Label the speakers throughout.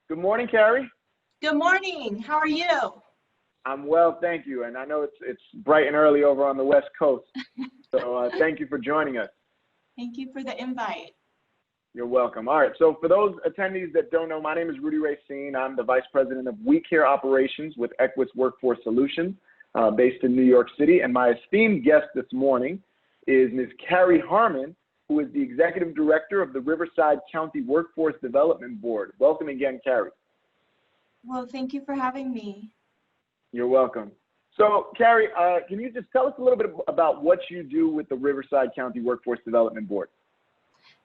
Speaker 1: Good morning, Carrie.
Speaker 2: Good morning. How are you?
Speaker 1: I'm well, thank you. And I know it's bright and early over on the West Coast, so thank you for joining us.
Speaker 2: Thank you for the invite.
Speaker 1: You're welcome. All right, so for those attendees that don't know, my name is Rudy Racine. I'm the Vice President of WeCARE Operations with Equus Workforce Solutions, based in New York City. And my esteemed guest this morning is Ms. Carrie Harmon, who is the Executive Director of the Riverside County Workforce Development Board. Welcome again, Carrie.
Speaker 2: Well, thank you for having me.
Speaker 1: You're welcome. So, Carrie, can you just tell us a little bit about what you do with the Riverside County Workforce Development Board?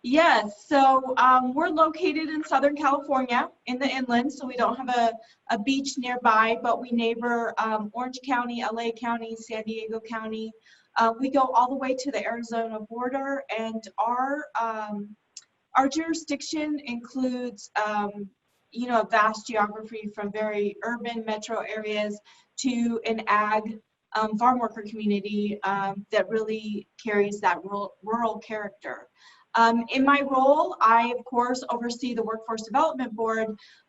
Speaker 2: Yes, so we're located in Southern California in the inland, so we don't have a beach nearby, but we neighbor Orange County, LA County, San Diego County. We go all the way to the Arizona border, and our jurisdiction includes a vast geography from very urban metro areas to an ag farm worker community that really carries that rural character. In my role, I, of course, oversee the Workforce Development Board,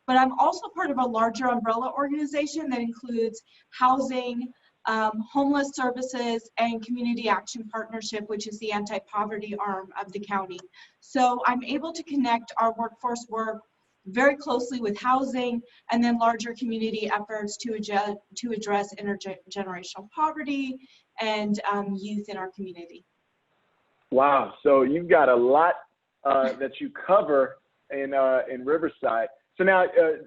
Speaker 2: but I'm also part of a larger umbrella organization that includes housing, homeless services, and community action partnership, which is the anti-poverty arm of the county. So I'm able to connect our workforce work very closely with housing and then larger community efforts to address intergenerational poverty and youth in our community.
Speaker 1: Wow, so you've got a lot that you cover in Riverside. So now,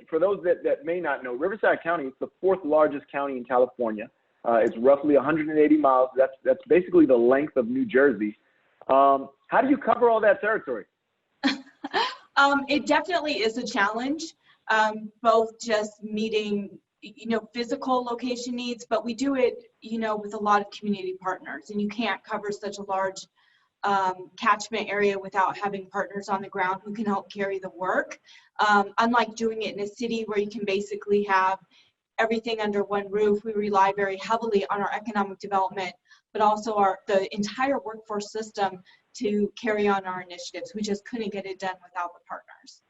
Speaker 1: for those that may not know, Riverside County is the fourth largest county in California. It's roughly 180 miles. That's basically the length of New Jersey. How do you cover all that territory?
Speaker 2: It definitely is a challenge, both just meeting, physical location needs, but we do it, with a lot of community partners, and you can't cover such a large catchment area without having partners on the ground who can help carry the work. Unlike doing it in a city where you can basically have everything under one roof, we rely very heavily on our economic development, but also the entire workforce system to carry on our initiatives. We just couldn't get it done without the partners.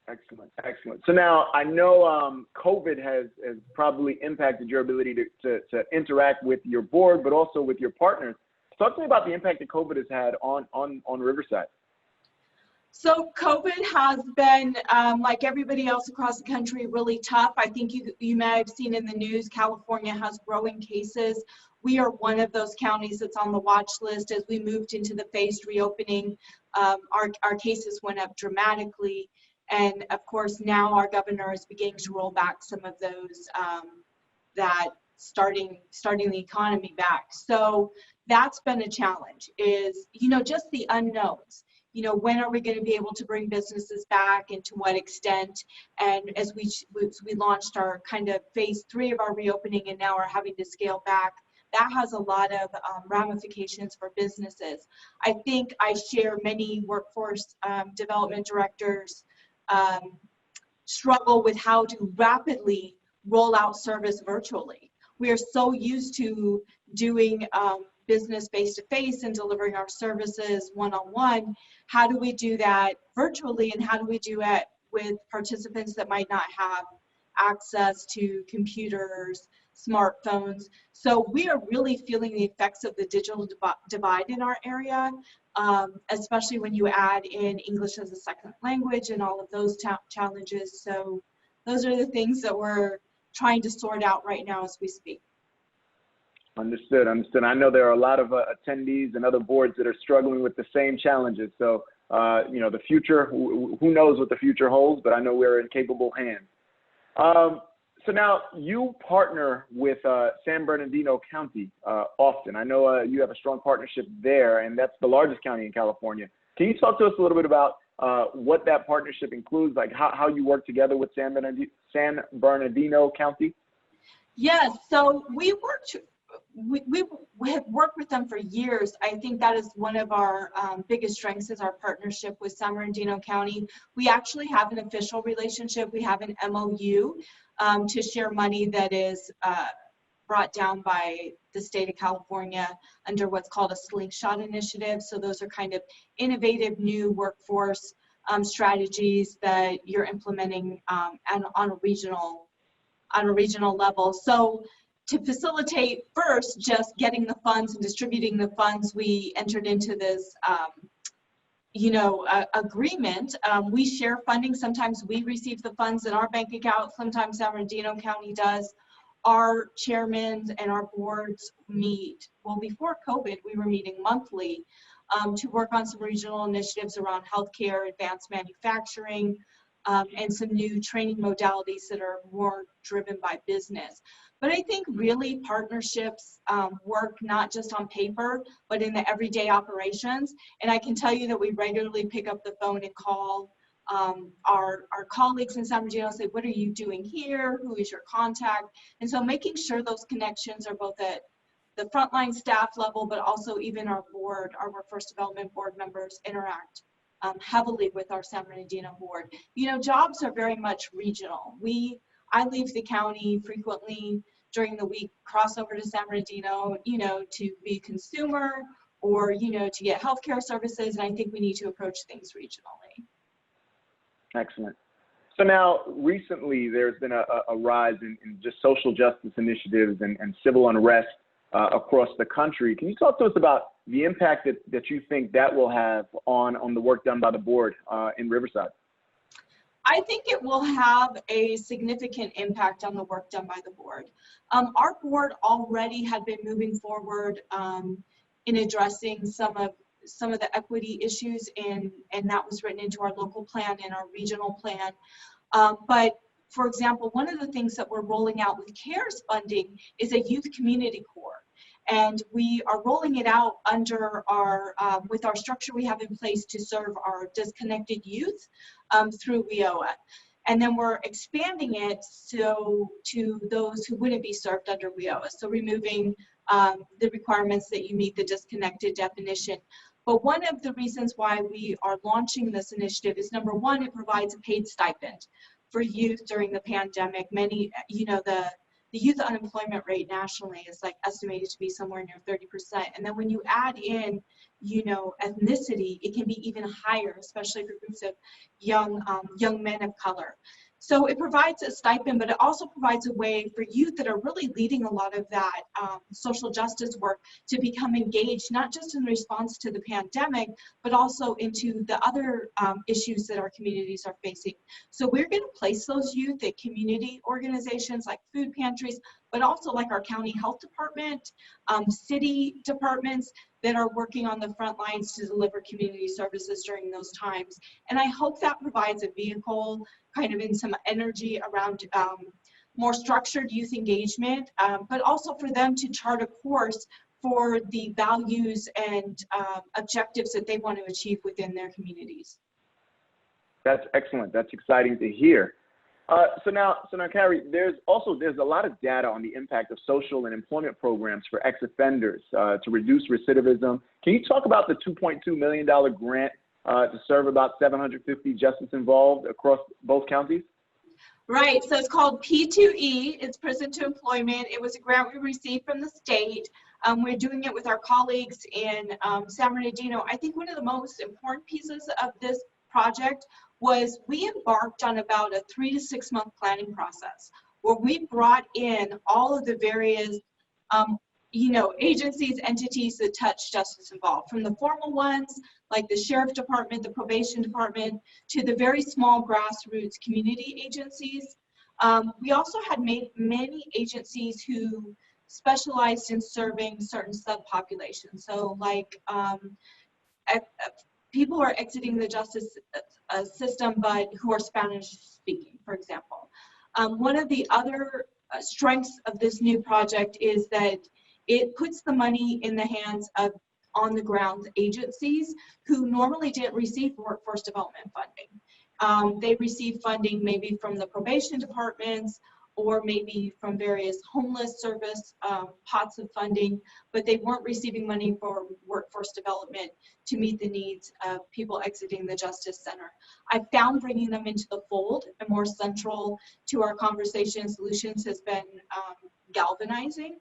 Speaker 1: Excellent, excellent. So now I know COVID has probably impacted your ability to interact with your board, but also with your partners. Talk to me about the impact that COVID has had on Riverside.
Speaker 2: So COVID has been, like everybody else across the country, really tough. I think you may have seen in the news, California has growing cases. We are one of those counties that's on the watch list. As we moved into the phased reopening, our cases went up dramatically. And of course, now our governor is beginning to roll back some of those that starting the economy back. So that's been a challenge, is, just the unknowns. When are we going to be able to bring businesses back and to what extent? And as we launched our kind of phase 3 of our reopening and now are having to scale back, that has a lot of ramifications for businesses. I think I share many workforce development directors struggle with how to rapidly roll out service virtually. We are so used to doing business face-to-face and delivering our services one-on-one. How do we do that virtually, and how do we do it with participants that might not have access to computers, smartphones? So we are really feeling the effects of the digital divide in our area, especially when you add in English as a second language and all of those challenges. So those are the things that we're trying to sort out right now as we speak.
Speaker 1: Understood, understood. I know there are a lot of attendees and other boards that are struggling with the same challenges. So, the future, who knows what the future holds, but I know we're in capable hands. So now you partner with San Bernardino County often. I know you have a strong partnership there, and that's the largest county in California. Can you talk to us a little bit about what that partnership includes, like how you work together with San Bernardino County?
Speaker 2: Yes, so we have worked with them for years. I think that is one of our biggest strengths, is our partnership with San Bernardino County. We actually have an official relationship. We have an MOU to share money that is brought down by the state of California under what's called a slingshot initiative. So those are kind of innovative new workforce strategies that you're implementing and on a regional level. So to facilitate first just getting the funds and distributing the funds, we entered into this agreement. We share funding. Sometimes we receive the funds in our bank account, sometimes San Bernardino County does. Our chairmen and our boards meet. Well, before COVID, we were meeting monthly to work on some regional initiatives around healthcare, advanced manufacturing, and some new training modalities that are more driven by business. But I think really partnerships work not just on paper, but in the everyday operations. And I can tell you that we regularly pick up the phone and call our colleagues in San Bernardino and say, what are you doing here? Who is your contact? And so making sure those connections are both at the frontline staff level, but also even our board, our workforce development board members interact heavily with our San Bernardino board. You know, jobs are very much regional. I leave the county frequently during the week, cross over to San Bernardino, to be a consumer or, to get healthcare services. And I think we need to approach things regionally. Excellent.
Speaker 1: So now, recently, there's been a rise in just social justice initiatives and civil unrest across the country. Can you talk to us about the impact that you think that will have on the work done by the board in Riverside?
Speaker 2: I think it will have a significant impact on the work done by the board. Our board already had been moving forward in addressing some of the equity issues, and that was written into our local plan and our regional plan. But for example, one of the things that we're rolling out with CARE's funding is a youth community core. And we are rolling it out under with our structure we have in place to serve our disconnected youth through WIOA. And then we're expanding it to those who wouldn't be served under WIOA. So removing the requirements that you meet the disconnected definition. But one of the reasons why we are launching this initiative is, number one, it provides a paid stipend for youth during the pandemic. Many, the youth unemployment rate nationally is estimated to be somewhere near 30%. And then when you add in, ethnicity, it can be even higher, especially for groups of young men of color. So it provides a stipend, but it also provides a way for youth that are really leading a lot of that social justice work to become engaged, not just in response to the pandemic, but also into the other issues that our communities are facing. So we're going to place those youth at community organizations like food pantries, but also like our county health department, city departments that are working on the front lines to deliver community services during those times. And I hope that provides a vehicle kind of in some energy around more structured youth engagement, but also for them to chart a course for the values and objectives that they want to achieve within their communities.
Speaker 1: That's excellent. That's exciting to hear. So now, Carrie, there's a lot of data on the impact of social and employment programs for ex-offenders to reduce recidivism. Can you talk about the $2.2 million grant to serve about 750 justice involved across both counties?
Speaker 2: Right, so it's called P2E, it's Prison to Employment. It was a grant we received from the state. We're doing it with our colleagues in San Bernardino. I think one of the most important pieces of this project was we embarked on about a 3 to 6 month planning process where we brought in all of the various agencies, entities that touch justice involved, from the formal ones like the sheriff department, the probation department, to the very small grassroots community agencies. We also had many agencies who specialized in serving certain subpopulations. So like people who are exiting the justice system, but who are Spanish speaking, for example. One of the other strengths of this new project is that it puts the money in the hands of on-the-ground agencies who normally didn't receive workforce development funding. They receive funding maybe from the probation departments or maybe from various homeless service pots of funding, but they weren't receiving money for workforce development to meet the needs of people exiting the Justice Center. I found bringing them into the fold and more central to our conversation solutions has been galvanizing.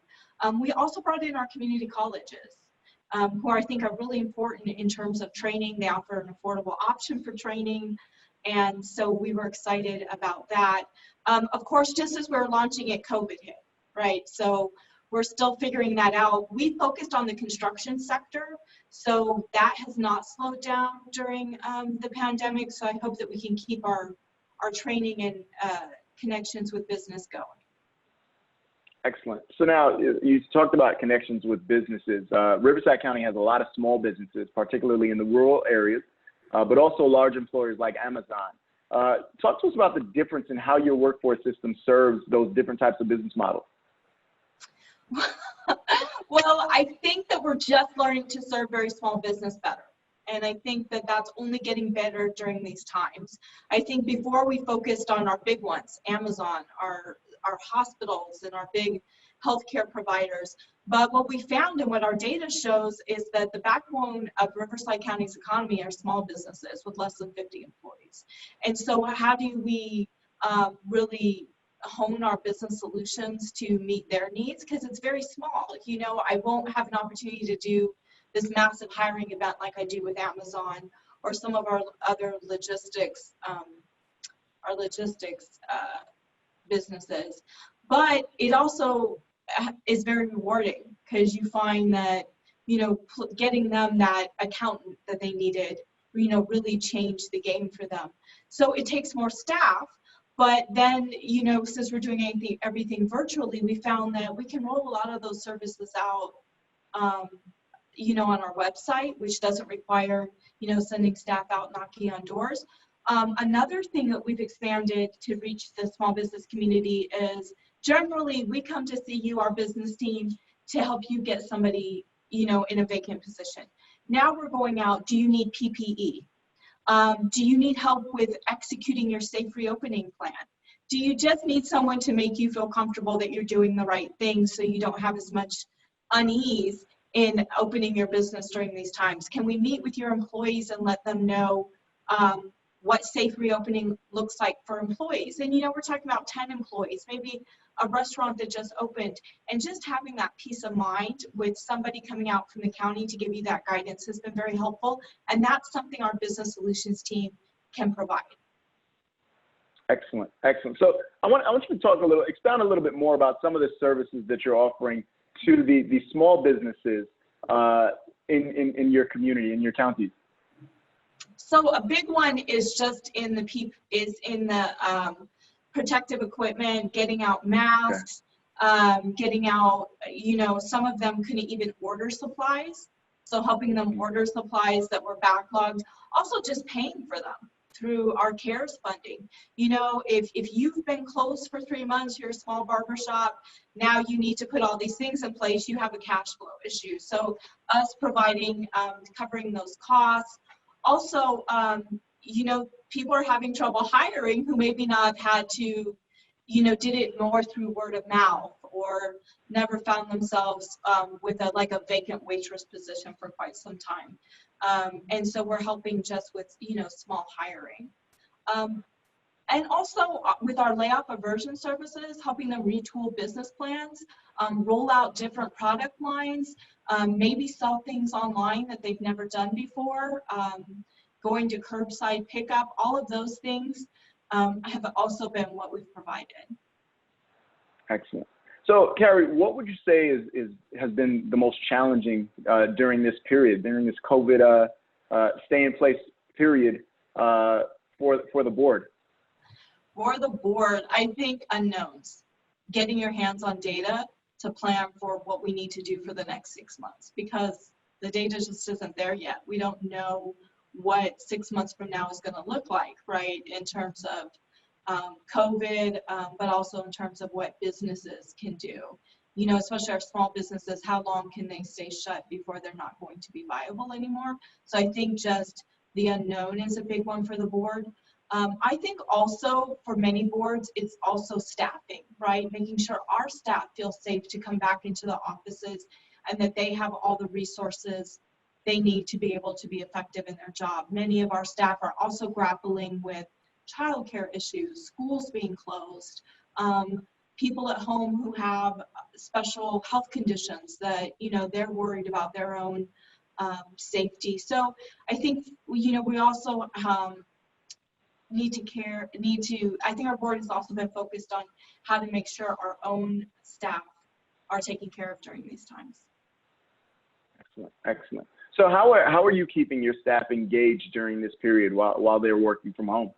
Speaker 2: We also brought in our community colleges. who I think are really important in terms of training. They offer an affordable option for training. And so we were excited about that. Of course, just as we were launching it, COVID hit, right? So we're still figuring that out. We focused on the construction sector, so that has not slowed down during the pandemic. So I hope that we can keep our training and connections with business going.
Speaker 1: Excellent. So now you talked about connections with businesses. Riverside County has a lot of small businesses, particularly in the rural areas, but also large employers like Amazon. Talk to us about the difference in how your workforce system serves those different types of business models.
Speaker 2: Well, I think that we're just learning to serve very small business better. And I think that that's only getting better during these times. I think before we focused on our big ones, Amazon, our hospitals, and our big healthcare providers. But what we found and what our data shows is that the backbone of Riverside County's economy are small businesses with less than 50 employees. And so how do we really hone our business solutions to meet their needs? Because it's very small. You know, I won't have an opportunity to do this massive hiring event like I do with Amazon or some of our other logistics, businesses. But it also is very rewarding because you find that, you know, getting them that accountant that they needed, you know, really changed the game for them. So it takes more staff. But then, you know, since we're doing everything virtually, we found that we can roll a lot of those services out, you know, on our website, which doesn't require, you know, sending staff out knocking on doors. Another thing that we've expanded to reach the small business community is generally we come to see you, our business team, to help you get somebody, you know, in a vacant position. Now we're going out, do you need PPE? Do you need help with executing your safe reopening plan? Do you just need someone to make you feel comfortable that you're doing the right thing so you don't have as much unease in opening your business during these times? Can we meet with your employees and let them know what safe reopening looks like for employees? And, you know, we're talking about 10 employees, maybe a restaurant that just opened, and just having that peace of mind with somebody coming out from the county to give you that guidance has been very helpful. And that's something our business solutions team can provide.
Speaker 1: Excellent, excellent. So I want you to expound a little bit more about some of the services that you're offering to the small businesses in your community, in your counties.
Speaker 2: So a big one is just in the protective equipment, getting out masks, getting out, you know, some of them couldn't even order supplies. So helping them order supplies that were backlogged, also just paying for them through our CARES funding. You know, if you've been closed for 3 months, you're a small barbershop, now you need to put all these things in place, you have a cash flow issue. So us providing, covering those costs. Also, you know, people are having trouble hiring who maybe not have had to, you know, did it more through word of mouth or never found themselves with a vacant waitress position for quite some time. And so we're helping just with, you know, small hiring. And also with our layoff aversion services, helping them retool business plans, roll out different product lines, maybe sell things online that they've never done before, going to curbside pickup, all of those things have also been what we've provided. Excellent.
Speaker 1: So, Carrie, what would you say has been the most challenging during this period, during this COVID stay-in-place period for the board?
Speaker 2: For the board, I think unknowns. Getting your hands on data to plan for what we need to do for the next 6 months, because the data just isn't there yet. We don't know what 6 months from now is going to look like, right, in terms of COVID, but also in terms of what businesses can do. You know, especially our small businesses, how long can they stay shut before they're not going to be viable anymore? So I think just the unknown is a big one for the board. I think also for many boards, it's also staffing, right? Making sure our staff feel safe to come back into the offices and that they have all the resources they need to be able to be effective in their job. Many of our staff are also grappling with childcare issues, schools being closed, people at home who have special health conditions that, you know, they're worried about their own safety. So I think, you know, we also I think our board has also been focused on how to make sure our own staff are taken care of during these times.
Speaker 1: Excellent, excellent. So how are you keeping your staff engaged during this period while they're working from home?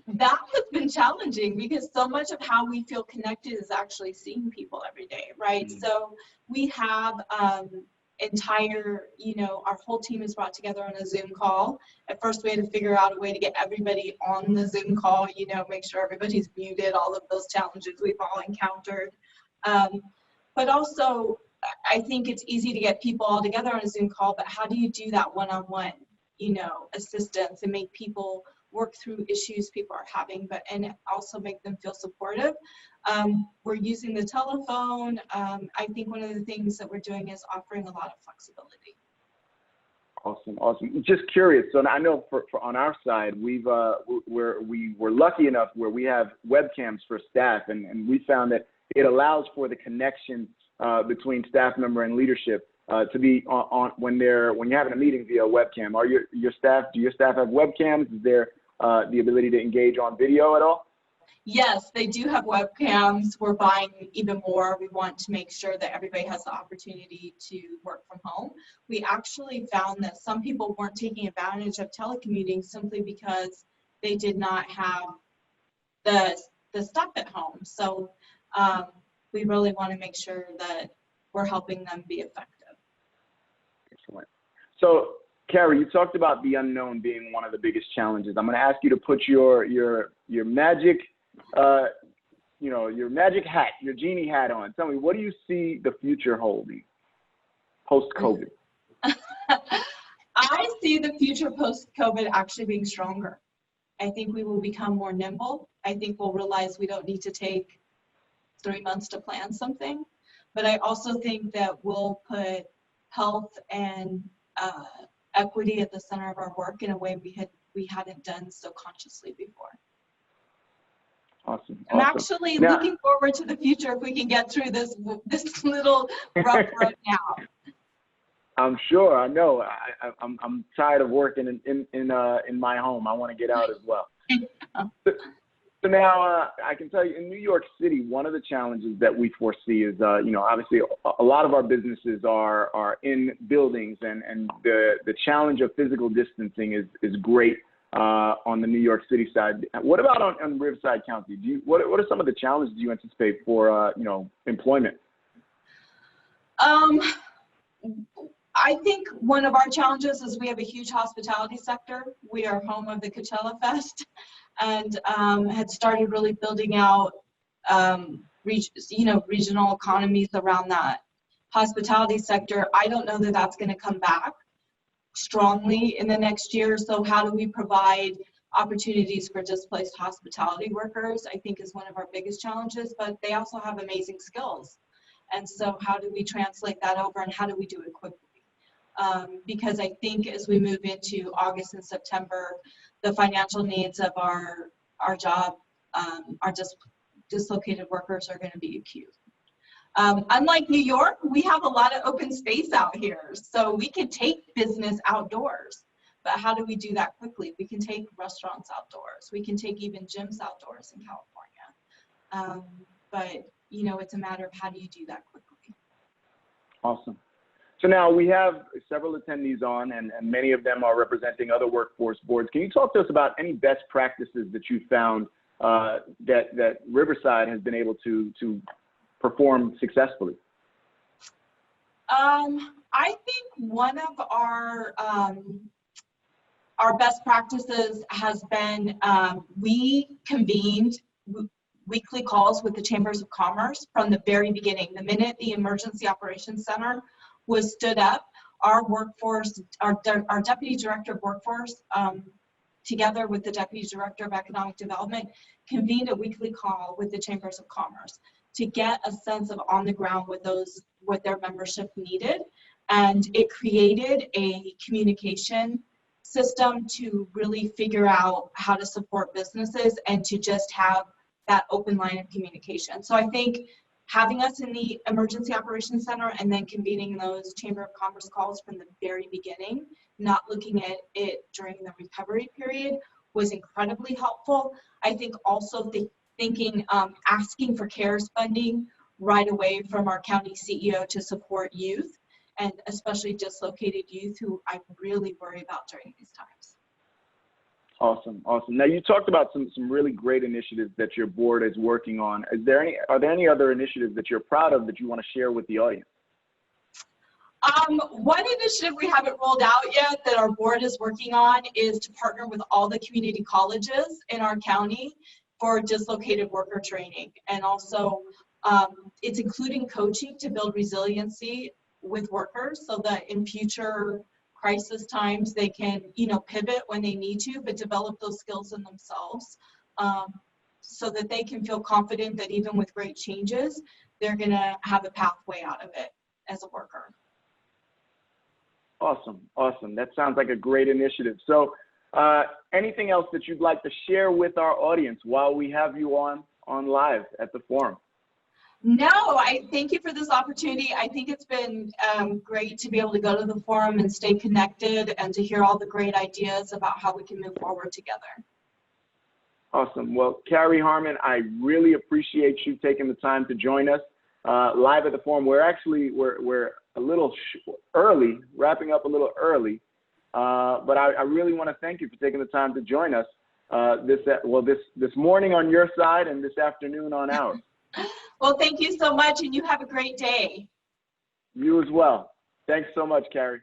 Speaker 2: That has been challenging because so much of how we feel connected is actually seeing people every day, right? Mm-hmm. So we have you know, our whole team is brought together on a Zoom call. At first we had to figure out a way to get everybody on the Zoom call, you know, make sure everybody's muted, all of those challenges we've all encountered. But also, I think it's easy to get people all together on a Zoom call, but how do you do that one-on-one, you know, assistance and make people work through issues people are having, and also make them feel supportive? We're using the telephone. I think one of the things that we're doing is offering a lot of flexibility.
Speaker 1: Awesome, awesome. Just curious. So I know for on our side, we were lucky enough where we have webcams for staff, and we found that it allows for the connection between staff member and leadership to be on when you're having a meeting via webcam. Do your staff have webcams? Is there the ability to engage on video at all?
Speaker 2: Yes, they do have webcams. We're buying even more. We want to make sure that everybody has the opportunity to work from home. We actually found that some people weren't taking advantage of telecommuting simply because they did not have the stuff at home. So we really want to make sure that we're helping them be effective.
Speaker 1: Excellent. So Carrie, you talked about the unknown being one of the biggest challenges. I'm going to ask you to put your magic, your magic hat, your genie hat on. Tell me, what do you see the future holding post-COVID?
Speaker 2: I see the future post-COVID actually being stronger. I think we will become more nimble. I think we'll realize we don't need to take 3 months to plan something. But I also think that we'll put health and equity at the center of our work in a way we hadn't done so consciously before.
Speaker 1: Awesome.
Speaker 2: I'm actually looking forward to the future if we can get through this little rough road now.
Speaker 1: I'm sure. I know. I'm tired of working in my home. I want to get out as well. So now I can tell you, in New York City, one of the challenges that we foresee is, obviously a lot of our businesses are in buildings, and the challenge of physical distancing is great on the New York City side. What about on Riverside County? What are some of the challenges you anticipate for employment?
Speaker 2: I think one of our challenges is we have a huge hospitality sector. We are home of the Coachella Fest, and had started really building out regional economies around that hospitality sector. I don't know that that's going to come back strongly in the next year. So how do we provide opportunities for displaced hospitality workers, I think, is one of our biggest challenges, but they also have amazing skills. And so how do we translate that over, and how do we do it quickly? Because I think as we move into August and September, the financial needs of our dislocated workers are going to be acute. Unlike New York, we have a lot of open space out here, so we can take business outdoors. But how do we do that quickly? We can take restaurants outdoors. We can take even gyms outdoors in California. But it's a matter of how do you do that quickly.
Speaker 1: Awesome. So now we have several attendees on, and many of them are representing other workforce boards. Can you talk to us about any best practices that you found that Riverside has been able to perform successfully?
Speaker 2: I think one of our best practices has been we convened weekly calls with the Chambers of Commerce from the very beginning. The minute the Emergency Operations Center was stood up, our workforce, our Deputy Director of Workforce, together with the Deputy Director of Economic Development, convened a weekly call with the Chambers of Commerce to get a sense of on the ground what their membership needed. And it created a communication system to really figure out how to support businesses and to just have that open line of communication. So I think having us in the Emergency Operations Center and then convening those Chamber of Commerce calls from the very beginning, not looking at it during the recovery period, was incredibly helpful. I think also asking for CARES funding right away from our county CEO to support youth, and especially dislocated youth, who I really worry about during these times.
Speaker 1: Awesome, awesome. Now, you talked about some really great initiatives that your board is working on. Are there any other initiatives that you're proud of that you want to share with the audience?
Speaker 2: One initiative we haven't rolled out yet that our board is working on is to partner with all the community colleges in our county for dislocated worker training. And also it's including coaching to build resiliency with workers so that in future crisis times they can, pivot when they need to, but develop those skills in themselves so that they can feel confident that even with great changes, they're gonna have a pathway out of it as a worker.
Speaker 1: Awesome, awesome. That sounds like a great initiative. So anything else that you'd like to share with our audience while we have you on live at the forum?
Speaker 2: No, I thank you for this opportunity. I think it's been great to be able to go to the forum and stay connected and to hear all the great ideas about how we can move forward together.
Speaker 1: Awesome. Well, Carrie Harmon, I really appreciate you taking the time to join us live at the forum. We're a little early, wrapping up a little early, but I really want to thank you for taking the time to join us this morning on your side and this afternoon on ours.
Speaker 2: Well, thank you so much, and you have a great day.
Speaker 1: You as well. Thanks so much, Carrie.